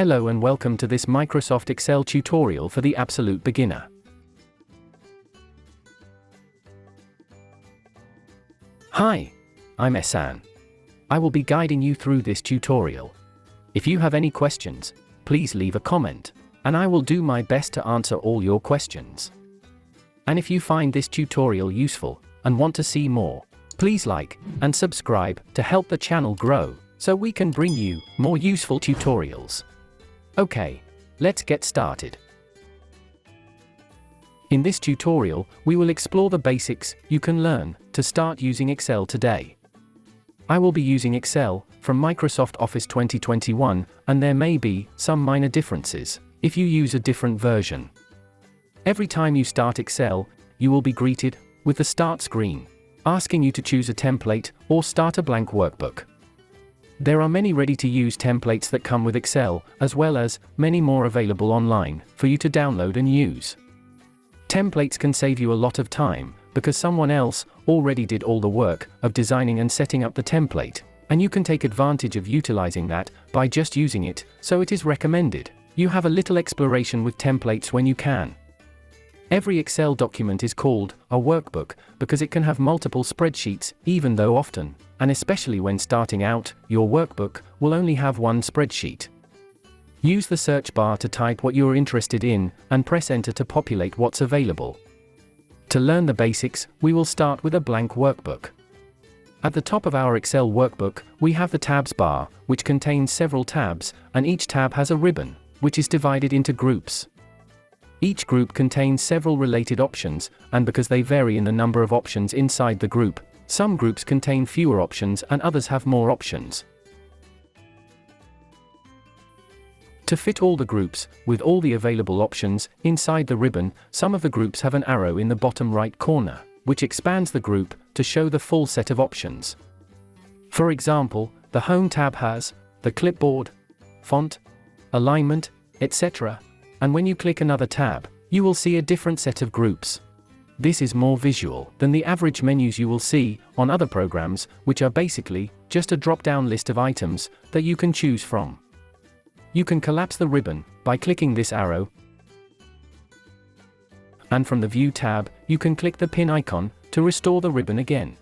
Hello and welcome to this Microsoft Excel tutorial for the absolute beginner. Hi, I'm Ehsan. I will be guiding you through this tutorial. If you have any questions, please leave a comment, and I will do my best to answer all your questions. And if you find this tutorial useful and want to see more, please like and subscribe to help the channel grow so we can bring you more useful tutorials. Okay, let's get started. In this tutorial, we will explore the basics you can learn to start using Excel today. I will be using Excel from Microsoft Office 2021, and there may be some minor differences if you use a different version. Every time you start Excel, you will be greeted with the Start screen, asking you to choose a template or start a blank workbook. There are many ready-to-use templates that come with Excel, as well as many more available online for you to download and use. Templates can save you a lot of time because someone else already did all the work of designing and setting up the template, and you can take advantage of utilizing that by just using it, so it is recommended you have a little exploration with templates when you can. Every Excel document is called a workbook because it can have multiple spreadsheets, even though often, and especially when starting out, your workbook will only have one spreadsheet. Use the search bar to type what you are interested in and press enter to populate what's available. To learn the basics, we will start with a blank workbook. At the top of our Excel workbook, we have the tabs bar, which contains several tabs, and each tab has a ribbon, which is divided into groups. Each group contains several related options, and because they vary in the number of options inside the group, some groups contain fewer options and others have more options. To fit all the groups, with all the available options, inside the ribbon, some of the groups have an arrow in the bottom right corner, which expands the group to show the full set of options. For example, the Home tab has the clipboard, font, alignment, etc., and when you click another tab, you will see a different set of groups. This is more visual than the average menus you will see on other programs, which are basically just a drop-down list of items that you can choose from. You can collapse the ribbon by clicking this arrow, and from the View tab, you can click the pin icon to restore the ribbon again.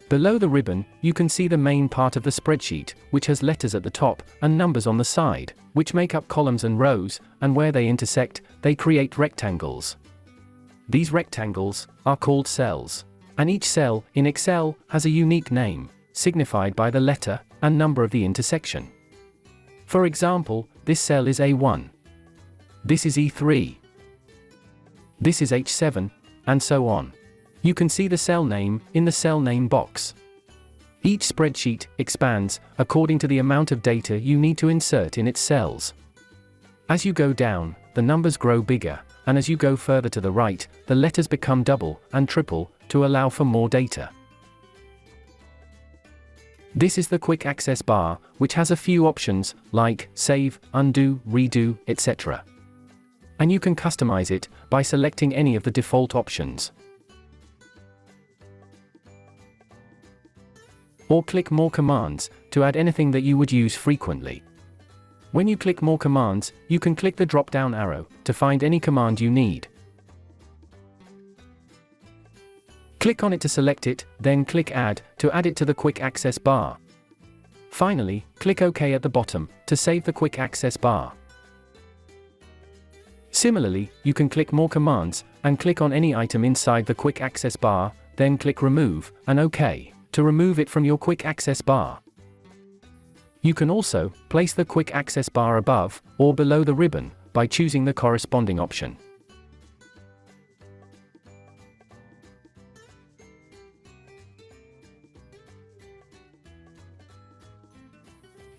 Below the ribbon, you can see the main part of the spreadsheet, which has letters at the top and numbers on the side, which make up columns and rows, and where they intersect, they create rectangles. These rectangles are called cells, and each cell in Excel has a unique name, signified by the letter and number of the intersection. For example, this cell is A1. This is E3. This is H7, and so on. You can see the cell name in the cell name box. Each spreadsheet expands according to the amount of data you need to insert in its cells. As you go down, the numbers grow bigger, and as you go further to the right, the letters become double and triple to allow for more data. This is the quick access bar, which has a few options like save, undo, redo, etc. And you can customize it by selecting any of the default options. Or click More Commands to add anything that you would use frequently. When you click More Commands, you can click the drop-down arrow to find any command you need. Click on it to select it, then click Add to add it to the quick access bar. Finally, click OK at the bottom to save the quick access bar. Similarly, you can click More Commands and click on any item inside the quick access bar, then click Remove and OK to remove it from your quick access bar. You can also place the quick access bar above or below the ribbon by choosing the corresponding option.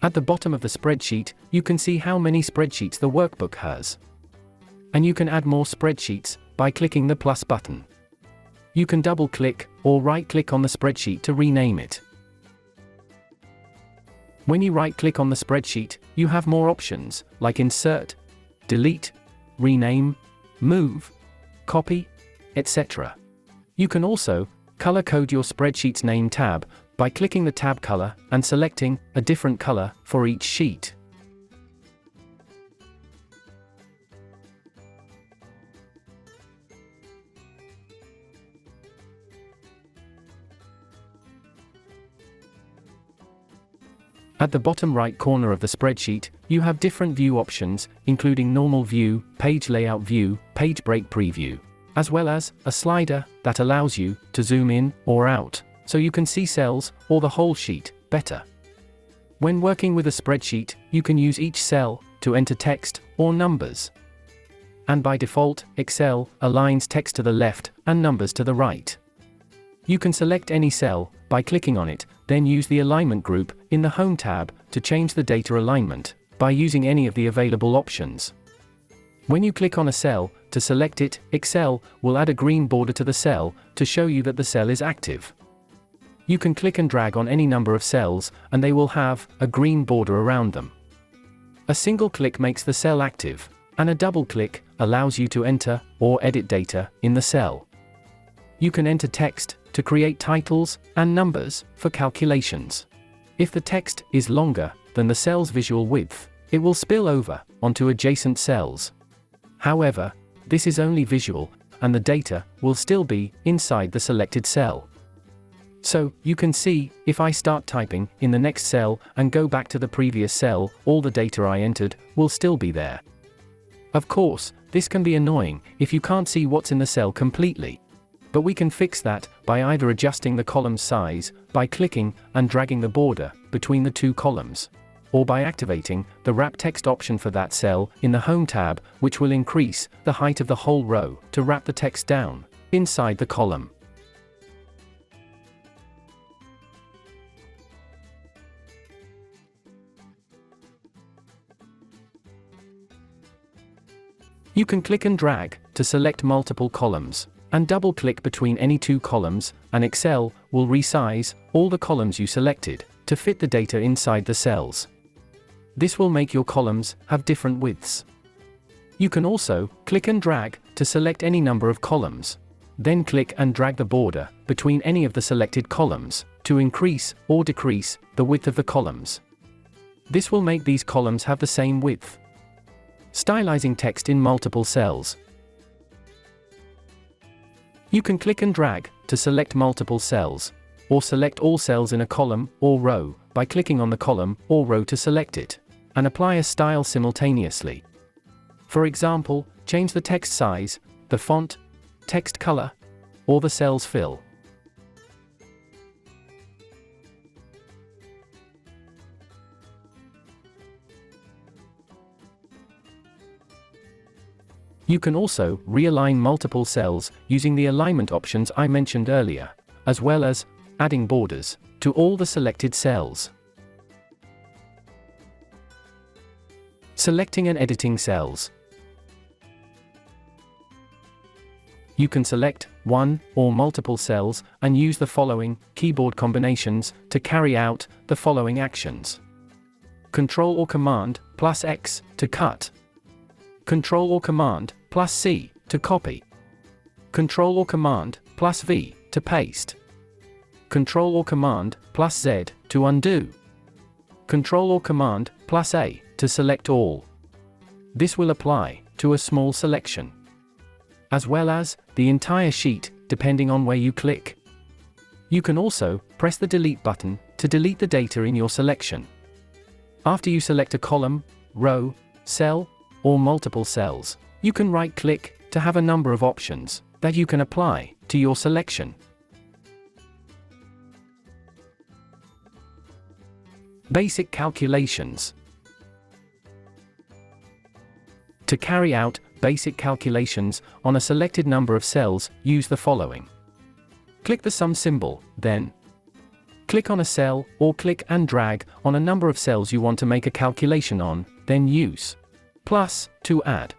At the bottom of the spreadsheet, you can see how many spreadsheets the workbook has. And you can add more spreadsheets by clicking the plus button. You can double-click or right-click on the spreadsheet to rename it. When you right-click on the spreadsheet, you have more options, like Insert, Delete, Rename, Move, Copy, etc. You can also color-code your spreadsheet's name tab by clicking the tab color and selecting a different color for each sheet. At the bottom right corner of the spreadsheet, you have different view options, including normal view, page layout view, page break preview, as well as a slider that allows you to zoom in or out, so you can see cells or the whole sheet better. When working with a spreadsheet, you can use each cell to enter text or numbers. And by default, Excel aligns text to the left and numbers to the right. You can select any cell by clicking on it, then use the alignment group in the Home tab to change the data alignment by using any of the available options. When you click on a cell to select it, Excel will add a green border to the cell to show you that the cell is active. You can click and drag on any number of cells and they will have a green border around them. A single click makes the cell active, and a double click allows you to enter or edit data in the cell. You can enter text to create titles and numbers for calculations. If the text is longer than the cell's visual width, it will spill over onto adjacent cells. However, this is only visual, and the data will still be inside the selected cell. So, you can see, if I start typing in the next cell and go back to the previous cell, all the data I entered will still be there. Of course, this can be annoying if you can't see what's in the cell completely. But we can fix that by either adjusting the column's size by clicking and dragging the border between the two columns, or by activating the Wrap Text option for that cell in the Home tab, which will increase the height of the whole row to wrap the text down inside the column. You can click and drag to select multiple columns, and double-click between any two columns, and Excel will resize all the columns you selected to fit the data inside the cells. This will make your columns have different widths. You can also click and drag to select any number of columns. Then click and drag the border between any of the selected columns to increase or decrease the width of the columns. This will make these columns have the same width. Stylizing text in multiple cells. You can click and drag to select multiple cells, or select all cells in a column or row by clicking on the column or row to select it, and apply a style simultaneously. For example, change the text size, the font, text color, or the cell's fill. You can also realign multiple cells using the alignment options I mentioned earlier, as well as adding borders to all the selected cells. Selecting and editing cells. You can select one or multiple cells and use the following keyboard combinations to carry out the following actions. Ctrl or Command plus X to cut. Ctrl or Command plus C to copy. Ctrl or Command plus V to paste. Ctrl or Command plus Z to undo. Ctrl or Command plus A to select all. This will apply to a small selection, as well as the entire sheet, depending on where you click. You can also press the Delete button to delete the data in your selection. After you select a column, row, cell, or multiple cells, you can right-click to have a number of options that you can apply to your selection. Basic calculations. To carry out basic calculations on a selected number of cells, use the following. Click the sum symbol, then click on a cell, or click and drag on a number of cells you want to make a calculation on, then use plus to add,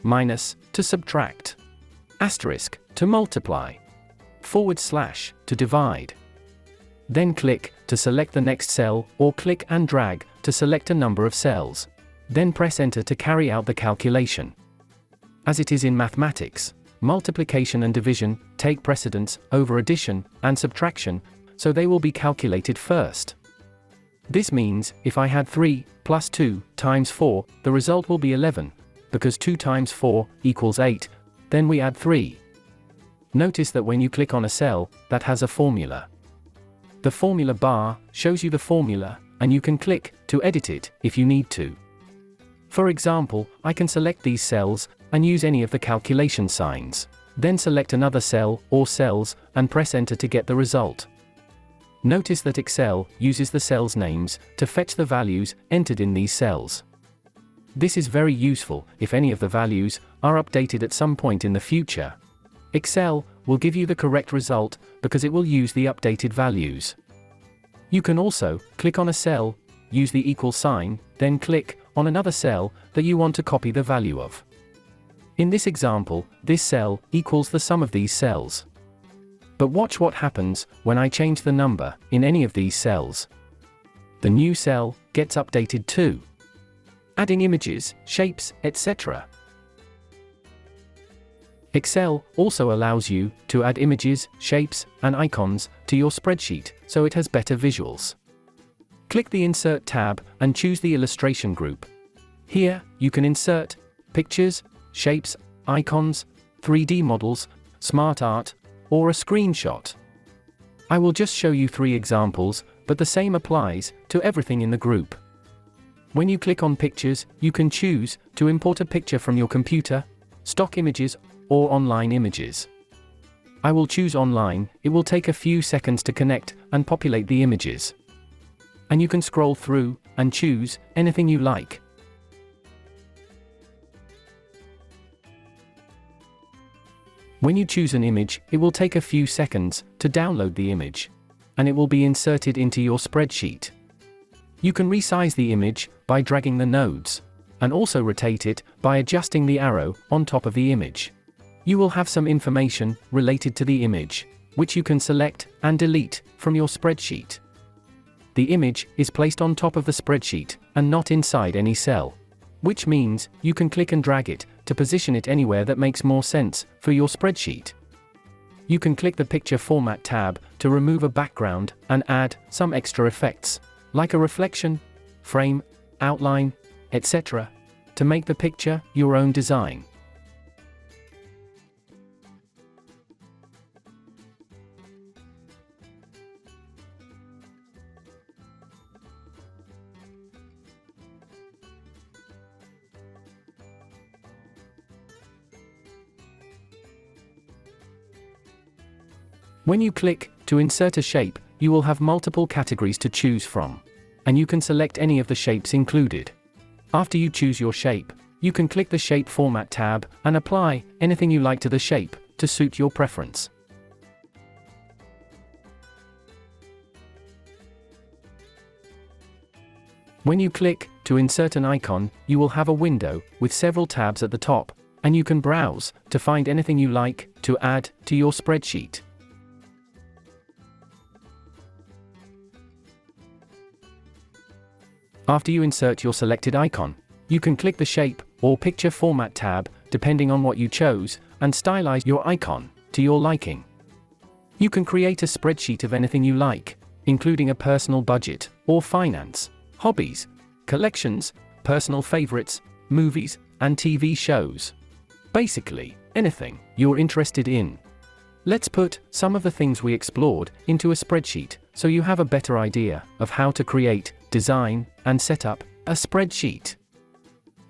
minus to subtract, asterisk to multiply, / to divide. Then click to select the next cell, or click and drag to select a number of cells. Then press Enter to carry out the calculation. As it is in mathematics, multiplication and division take precedence over addition and subtraction, so they will be calculated first. This means, if I had 3 plus 2 times 4, the result will be 11, because 2 times 4 equals 8, then we add 3. Notice that when you click on a cell that has a formula, the formula bar shows you the formula and you can click to edit it if you need to. For example, I can select these cells and use any of the calculation signs. Then select another cell or cells and press enter to get the result. Notice that Excel uses the cells' names to fetch the values entered in these cells. This is very useful if any of the values are updated at some point in the future. Excel will give you the correct result because it will use the updated values. You can also click on a cell, use the equal sign, then click on another cell that you want to copy the value of. In this example, this cell equals the sum of these cells. But watch what happens when I change the number in any of these cells. The new cell gets updated too, adding images, shapes, etc. Excel also allows you to add images, shapes, and icons to your spreadsheet so it has better visuals. Click the Insert tab and choose the illustration group. Here, you can insert pictures, shapes, icons, 3D models, smart art, or a screenshot. I will just show you 3 examples, but the same applies to everything in the group. When you click on Pictures, you can choose to import a picture from your computer, stock images, or online images. I will choose online. It will take a few seconds to connect and populate the images. And you can scroll through and choose anything you like. When you choose an image, it will take a few seconds to download the image, and it will be inserted into your spreadsheet. You can resize the image by dragging the nodes, and also rotate it by adjusting the arrow on top of the image. You will have some information related to the image, which you can select and delete from your spreadsheet. The image is placed on top of the spreadsheet and not inside any cell, which means you can click and drag it to position it anywhere that makes more sense for your spreadsheet. You can click the Picture Format tab to remove a background and add some extra effects, like a reflection, frame, outline, etc., to make the picture your own design. When you click to insert a shape, you will have multiple categories to choose from, and you can select any of the shapes included. After you choose your shape, you can click the Shape Format tab and apply anything you like to the shape to suit your preference. When you click to insert an icon, you will have a window with several tabs at the top, and you can browse to find anything you like to add to your spreadsheet. After you insert your selected icon, you can click the Shape or Picture Format tab, depending on what you chose, and stylize your icon to your liking. You can create a spreadsheet of anything you like, including a personal budget or finance, hobbies, collections, personal favorites, movies, and TV shows. Basically, anything you're interested in. Let's put some of the things we explored into a spreadsheet so you have a better idea of how to create, design, and set up a spreadsheet.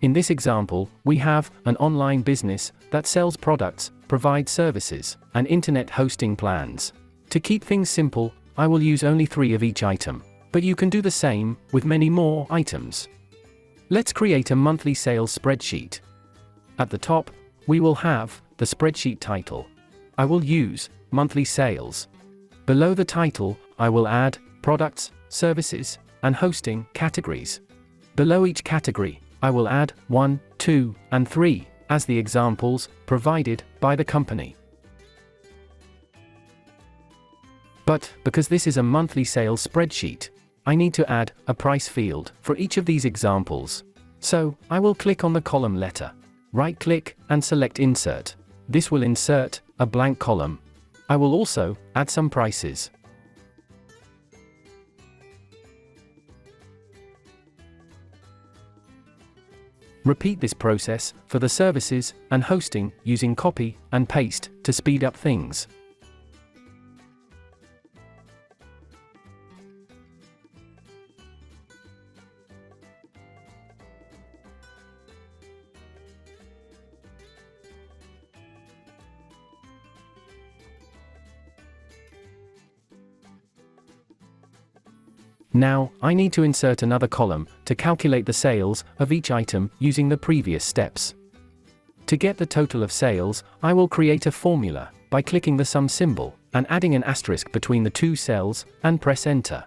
In this example, we have an online business that sells products, provides services, and internet hosting plans. To keep things simple, I will use only 3 of each item, but you can do the same with many more items. Let's create a monthly sales spreadsheet. At the top, we will have the spreadsheet title. I will use monthly sales. Below the title, I will add products, services, and hosting categories. Below each category, I will add 1, 2, and 3 as the examples provided by the company. But because this is a monthly sales spreadsheet, I need to add a price field for each of these examples. So, I will click on the column letter. Right-click and select Insert. This will insert a blank column. I will also add some prices. Repeat this process for the services and hosting using copy and paste to speed up things. Now, I need to insert another column to calculate the sales of each item using the previous steps. To get the total of sales, I will create a formula by clicking the sum symbol and adding an asterisk between the two cells and press Enter.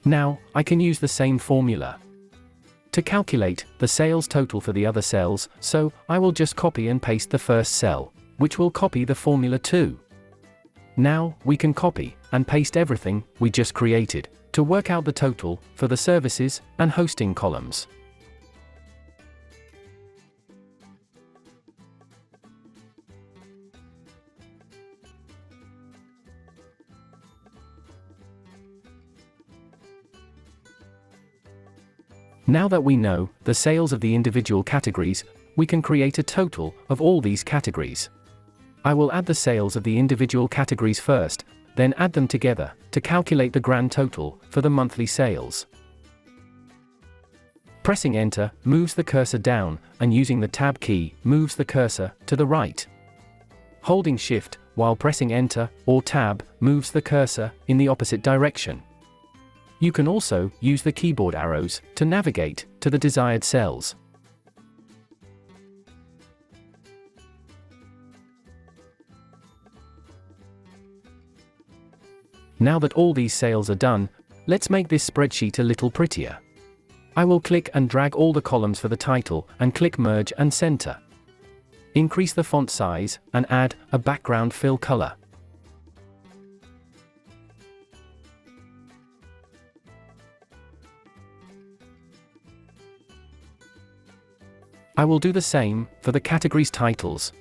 Now, I can use the same formula to calculate the sales total for the other cells, so I will just copy and paste the first cell, which will copy the formula too. Now, we can copy and paste everything we just created to work out the total for the services and hosting columns. Now that we know the sales of the individual categories, we can create a total of all these categories. I will add the sales of the individual categories first, then add them together to calculate the grand total for the monthly sales. Pressing Enter moves the cursor down, and using the Tab key moves the cursor to the right. Holding Shift while pressing Enter or Tab moves the cursor in the opposite direction. You can also use the keyboard arrows to navigate to the desired cells. Now that all these sales are done, let's make this spreadsheet a little prettier. I will click and drag all the columns for the title and click Merge and Center. Increase the font size and add a background fill color. I will do the same for the categories' titles.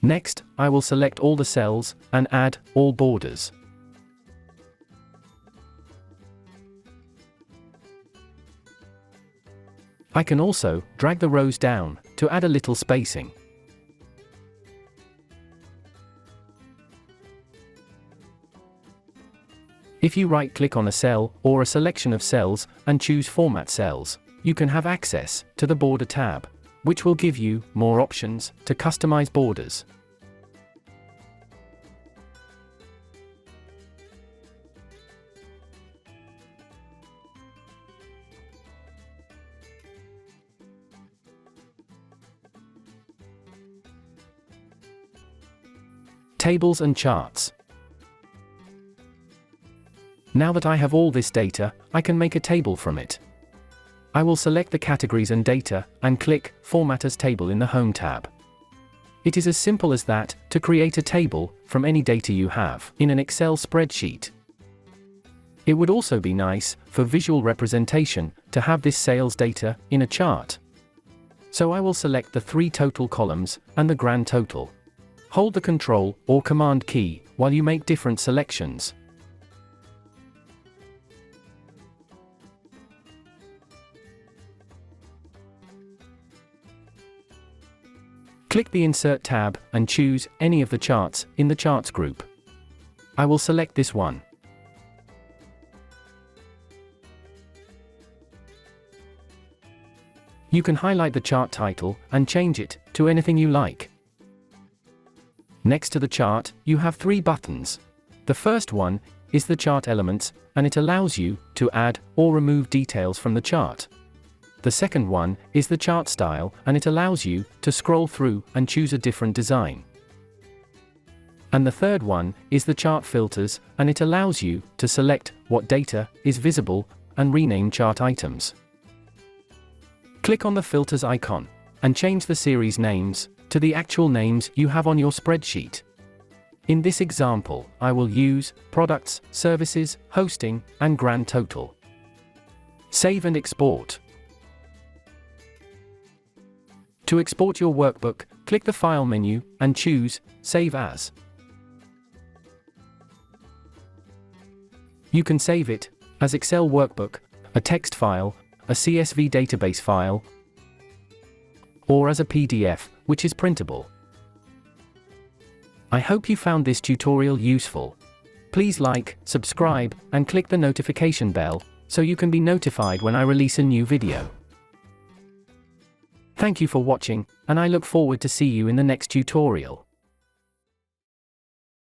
Next, I will select all the cells and add all borders. I can also drag the rows down to add a little spacing. If you right-click on a cell or a selection of cells and choose Format Cells, you can have access to the Border tab, which will give you more options to customize borders. Tables and charts. Now that I have all this data, I can make a table from it. I will select the categories and data, and click Format as Table in the Home tab. It is as simple as that to create a table from any data you have in an Excel spreadsheet. It would also be nice for visual representation to have this sales data in a chart. So I will select the 3 total columns and the grand total. Hold the Control or Command key while you make different selections. Click the Insert tab and choose any of the charts in the Charts group. I will select this one. You can highlight the chart title and change it to anything you like. Next to the chart, you have 3 buttons. The first one is the Chart Elements, and it allows you to add or remove details from the chart. The second one is the Chart Style, and it allows you to scroll through and choose a different design. And the third one is the Chart Filters, and it allows you to select what data is visible and rename chart items. Click on the Filters icon and change the series names to the actual names you have on your spreadsheet. In this example, I will use Products, Services, Hosting, and Grand Total. Save and export. To export your workbook, click the File menu and choose Save As. You can save it as Excel workbook, a text file, a CSV database file, or as a PDF, which is printable. I hope you found this tutorial useful. Please like, subscribe, and click the notification bell so you can be notified when I release a new video. Thank you for watching, and I look forward to see you in the next tutorial.